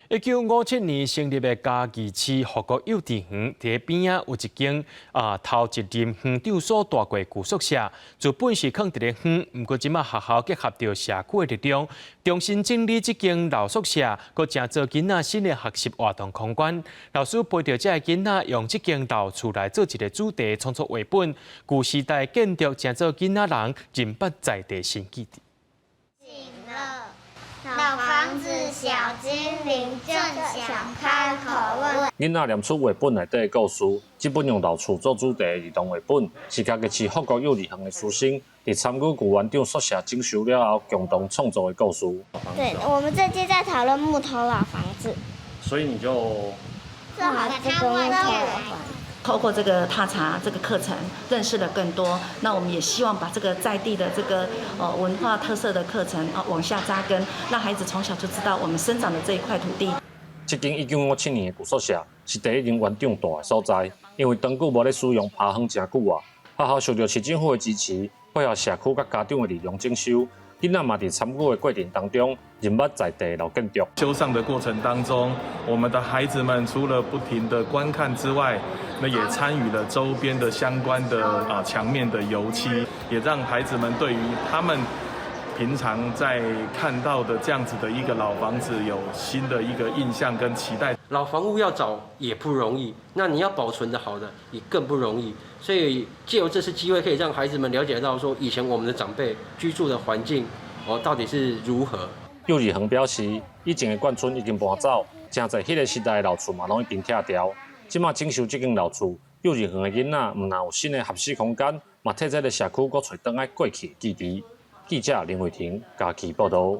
1957年成立的嘉义市福国幼稚园，伫边仔有一间头一任园长所住过旧宿舍，自本是囥伫咧园，不过即马学校结合着社区的力量，重新整理这间老宿舍，搁正做囡仔新的学习活动空间。老师陪着这个囡仔，用这间老厝来做一个主题，创作绘本。旧时代建筑，正做囡仔人认捌在地新基地。 老房子，小精灵正想开口问。囡仔念出绘本内底的故事，这本用老厝做主题的儿童绘本，是嘉义市福国幼儿园的师生伫参与旧园长宿舍整修了后，共同创作的故事。对，我们这届在讨论木头老房子，所以你就做好这个木头老房子。 透过这个踏查这个课程，认识了更多。那我们也希望把这个在地的这个文化特色的课程往下扎根，让孩子从小就知道我们生长的这一块土地。这间1957年的旧宿舍是第一任园长住的所在，因为长久无咧使用，爬荒真久啊。学校受到市政府的支持，配合社区甲家长的力量整修。 囡仔嘛，伫参与的过程当中，认捌在地的老建筑。修缮的过程当中，我们的孩子们除了不停的观看之外，那也参与了周边的相关的墙面的油漆，也让孩子们对于他们平常在看到的这样子的一个老房子有新的一个印象跟期待。老房屋要找也不容易，那你要保存的好的也更不容易。 所以借由这次机会，可以让孩子们了解到说，以前我们的长辈居住的环境到底是如何。幼儿园表示，以前的眷村已经搬走，真侪迄个时代的老厝嘛拢已经拆掉。即马整修这间老厝，幼儿园的囡仔唔但有新的学习空间，嘛替这个社区搁找倒来过去的记忆。记者林慧婷，嘉义报道。